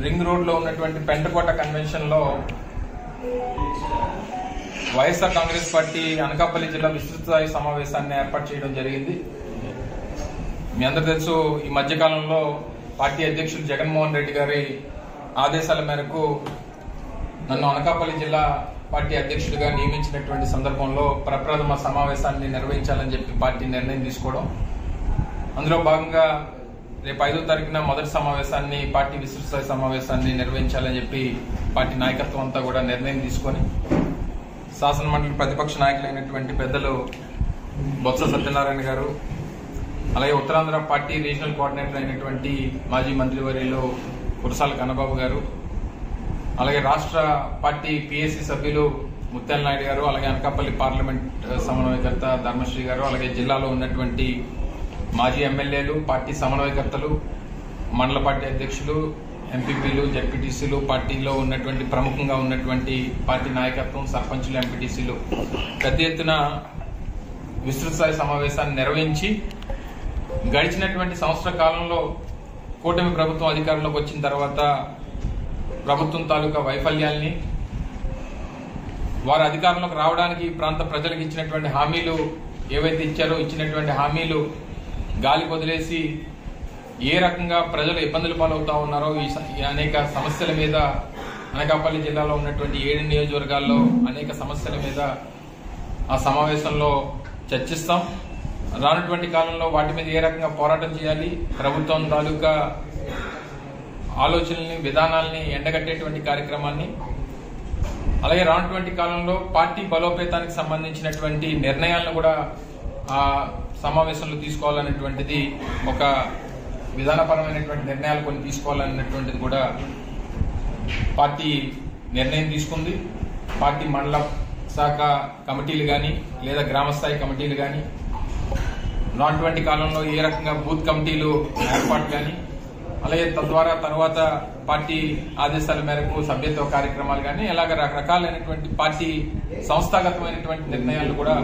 Ring road లో ఉన్నటువంటి Pentakota convention లో వైఎస్ఆర్ కాంగ్రెస్ పార్టీ అనకాపల్లి జిల్లా విస్తృత స్థాయి సమావేశాన్ని ఏర్పాటు చేయడం జరిగింది. మీ అందరూ తెలుసు, ఈ మధ్యకాలంలో పార్టీ అధ్యక్షులు జగన్మోహన్ రెడ్డి గారి ఆదేశాల మేరకు నన్ను అనకాపల్లి జిల్లా పార్టీ అధ్యక్షుడిగా నియమించినటువంటి సందర్భంలో ప్రప్రథమ సమావేశాన్ని నిర్వహించాలని చెప్పి పార్టీ నిర్ణయం తీసుకోవడం, అందులో భాగంగా రేపు 5వ తారీఖున మొదటి సమావేశాన్ని, పార్టీ విస్తృత స్థాయి సమావేశాన్ని నిర్వహించాలని చెప్పి పార్టీ నాయకత్వం అంతా కూడా నిర్ణయం తీసుకొని శాసనమండలి ప్రతిపక్ష నాయకులైనటువంటి పెద్దలు బొత్స సత్యనారాయణ గారు, అలాగే ఉత్తరాంధ్ర పార్టీ రీజనల్ కోఆర్డినేటర్ అయినటువంటి మాజీ మంత్రివర్యులు కురసాల కన్నబాబు గారు, అలాగే రాష్ట్ర పార్టీ పిఎస్సి సభ్యులు ముత్యాల నాయుడు గారు, అలాగే అనకాపల్లి పార్లమెంట్ సమన్వయకర్త ధర్మశ్రీ గారు, అలాగే జిల్లాలో ఉన్నటువంటి మాజీ ఎమ్మెల్యేలు, పార్టీ సమన్వయకర్తలు, మండల పార్టీ అధ్యక్షులు, ఎంపీపీలు, జెడ్పీటీసీలు, పార్టీలో ఉన్నటువంటి ప్రముఖంగా ఉన్నటువంటి పార్టీ నాయకత్వం, సర్పంచులు, ఎంపీటీసీలు పెద్ద ఎత్తున విస్తృత స్థాయి సమావేశాన్ని నిర్వహించి గడిచినటువంటి సంవత్సర కాలంలో కూటమి ప్రభుత్వం అధికారంలోకి వచ్చిన తర్వాత ప్రభుత్వం తాలూకా వైఫల్యాల్ని, వారు అధికారంలోకి రావడానికి ఈ ప్రాంత ప్రజలకు ఇచ్చినటువంటి హామీలు ఏవైతే ఇచ్చారో ఇచ్చినటువంటి హామీలు గాలి వదిలేసి ఏ రకంగా ప్రజలు ఇబ్బందులు పాలవుతా ఉన్నారో ఈ అనేక సమస్యల మీద అనకాపల్లి జిల్లాలో ఉన్నటువంటి 7 నియోజకవర్గాల్లో అనేక సమస్యల మీద ఆ సమావేశంలో చర్చిస్తాం. రానటువంటి కాలంలో వాటి మీద ఏ రకంగా పోరాటం చేయాలి, ప్రభుత్వం తాలూకా ఆలోచనల్ని, విధానాల్ని ఎండగట్టేటువంటి కార్యక్రమాన్ని, అలాగే రానటువంటి కాలంలో పార్టీ బలోపేతానికి సంబంధించినటువంటి నిర్ణయాలను కూడా ఆ సమావేశంలో తీసుకోవాలనేటువంటిది, ఒక విధానపరమైనటువంటి నిర్ణయాలు కొన్ని తీసుకోవాలనేటువంటిది కూడా పార్టీ నిర్ణయం తీసుకుంది. పార్టీ మండల శాఖ కమిటీలు కానీ లేదా గ్రామస్థాయి కమిటీలు కానీ, రానటువంటి కాలంలో ఏ రకంగా బూత్ కమిటీలు ఏర్పాటు కానీ, అలాగే తద్వారా తర్వాత పార్టీ ఆదేశాల మేరకు సభ్యత్వ కార్యక్రమాలు కానీ, ఇలాగ రకరకాలైనటువంటి పార్టీ సంస్థాగతమైనటువంటి నిర్ణయాలు కూడా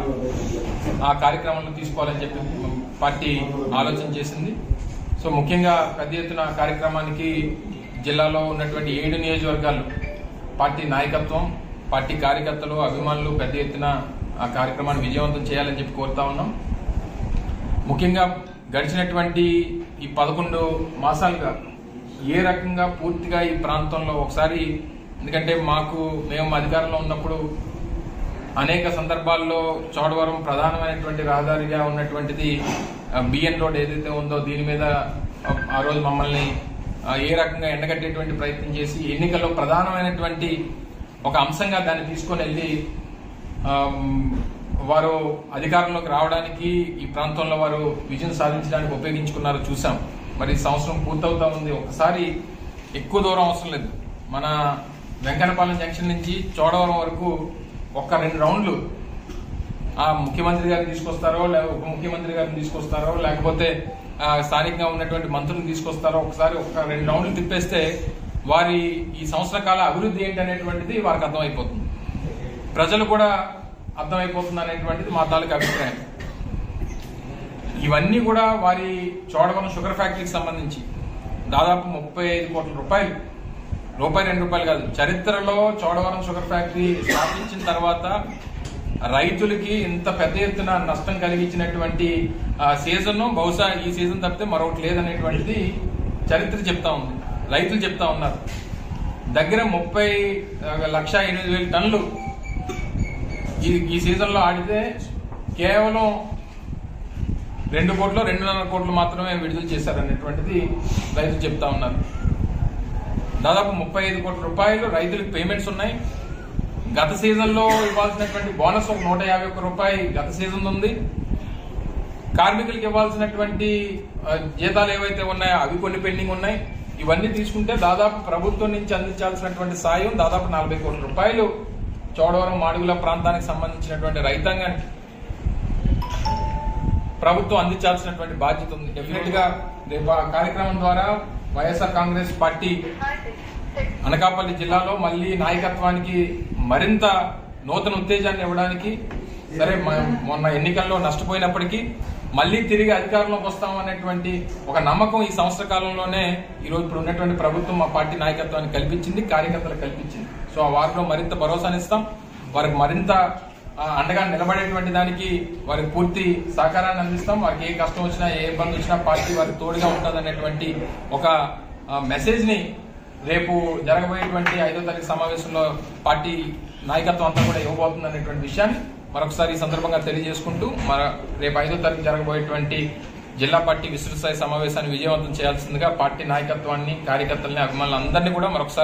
ఆ కార్యక్రమంలో తీసుకోవాలని చెప్పి పార్టీ ఆలోచన చేసింది. సో ముఖ్యంగా పెద్ద ఎత్తున కార్యక్రమానికి జిల్లాలో ఉన్నటువంటి 7 నియోజకవర్గాలు పార్టీ నాయకత్వం, పార్టీ కార్యకర్తలు, అభిమానులు పెద్ద ఎత్తున ఆ కార్యక్రమాన్ని విజయవంతం చేయాలని చెప్పి కోరుతా ఉన్నాం. ముఖ్యంగా గడిచినటువంటి ఈ 11 మాసాలుగా ఏ రకంగా పూర్తిగా ఈ ప్రాంతంలో ఒకసారి, ఎందుకంటే మేము అధికారంలో ఉన్నప్పుడు అనేక సందర్భాల్లో చోడవరం ప్రధానమైనటువంటి రహదారిగా ఉన్నటువంటిది బిఎన్ రోడ్ ఏదైతే ఉందో దీని మీద ఆ రోజు మమ్మల్ని ఏ రకంగా ఎండగట్టేటువంటి ప్రయత్నం చేసి ఎన్నికల్లో ప్రధానమైనటువంటి ఒక అంశంగా దాన్ని తీసుకొని వెళ్ళి వారు అధికారంలోకి రావడానికి, ఈ ప్రాంతంలో వారు విజయం సాధించడానికి ఉపయోగించుకున్నారో చూసాం. మరి సంవత్సరం పూర్తవుతా ఉంది. ఒకసారి ఎక్కువ దూరం అవసరం లేదు, మన వెంకన్నపాలెం జంక్షన్ నుంచి చోడవరం వరకు ఒక్క 2 రౌండ్లు ఆ ముఖ్యమంత్రి గారిని తీసుకొస్తారో, ఉప ముఖ్యమంత్రి గారిని తీసుకొస్తారో, లేకపోతే స్థానికంగా ఉన్నటువంటి మంత్రులను తీసుకొస్తారో, ఒకసారి 2 రౌండ్లు తిప్పేస్తే వారి ఈ సంవత్సర కాల అభివృద్ధి ఏంటి అనేటువంటిది వారికి అర్థమైపోతుంది, ప్రజలు కూడా అర్థమైపోతుంది అనేటువంటిది మా తాలూకు అభిప్రాయం. ఇవన్నీ కూడా వారి చోడవరం షుగర్ ఫ్యాక్టరీకి సంబంధించి దాదాపు 35 కోట్ల రూపాయలు, రూపాయి 2 రూపాయలు కాదు, చరిత్రలో చోడవరం షుగర్ ఫ్యాక్టరీ స్థాపించిన తర్వాత రైతులకి ఇంత పెద్ద ఎత్తున నష్టం కలిగించినటువంటి సీజన్ బహుశా ఈ సీజన్ తప్పితే మరొకటి లేదనేటువంటిది చరిత్ర చెప్తా ఉంది, రైతులు చెప్తా ఉన్నారు. దగ్గర 30,08,000 టన్నులు ఈ సీజన్ లో ఆడితే కేవలం 2 కోట్లు 2.5 కోట్లు మాత్రమే విడుదల చేశారనేటువంటిది రైతులు చెప్తా ఉన్నారు. దాదాపు 35 కోట్ల రూపాయలు రైతులకు పేమెంట్స్ ఉన్నాయి. గత సీజన్ లో ఇవ్వాల్సినటువంటి బోనస్ ఒక 151 రూపాయలు గత సీజన్ ఉంది. కార్మికులకు ఇవ్వాల్సినటువంటి జీతాలు ఏవైతే ఉన్నాయో అవి కొన్ని పెండింగ్ ఉన్నాయి. ఇవన్నీ తీసుకుంటే దాదాపు ప్రభుత్వం నుంచి అందించాల్సినటువంటి సాయం దాదాపు 40 కోట్ల రూపాయలు చోడవరం మాడుగుల ప్రాంతానికి సంబంధించినటువంటి రైతాంగానికి ప్రభుత్వం అందించాల్సినటువంటి బాధ్యత ఉంది. డెఫినెట్ గా రేపు ఆ కార్యక్రమం ద్వారా వైఎస్ఆర్ కాంగ్రెస్ పార్టీ అనకాపల్లి జిల్లాలో మళ్లీ నాయకత్వానికి మరింత నూతన ఉత్తేజాన్ని ఇవ్వడానికి, సరే మొన్న ఎన్నికల్లో నష్టపోయినప్పటికీ మళ్ళీ తిరిగి అధికారంలోకి వస్తామనేటువంటి ఒక నమ్మకం ఈ సంవత్సర కాలంలోనే ఈరోజు ఇప్పుడు ఉన్నటువంటి ప్రభుత్వం మా పార్టీ నాయకత్వానికి కల్పించింది, కార్యకర్తలకు కల్పించింది. సో ఆ వారిలో మరింత భరోసానిస్తాం, వారికి మరింత అండగా నిలబడేటువంటి దానికి వారికి పూర్తి సహకారాన్ని అందిస్తాం. వారికి ఏ కష్టం వచ్చినా ఏ ఇబ్బంది వచ్చినా పార్టీ వారికి తోడుగా ఉంటుందనేటువంటి ఒక మెసేజ్ ని రేపు జరగబోయేటువంటి 5వ తారీఖు సమావేశంలో పార్టీ నాయకత్వం అంతా కూడా ఇవ్వబోతుంది అనేటువంటి విషయాన్ని మరొకసారి ఈ సందర్భంగా తెలియజేసుకుంటూ రేపు 5వ తారీఖు జరగబోయేటువంటి జిల్లా పార్టీ విస్తృత స్థాయి సమావేశాన్ని విజయవంతం చేయాల్సిందిగా పార్టీ నాయకత్వాన్ని, కార్యకర్తల్ని, అభిమానులు అందరినీ కూడా మరొకసారి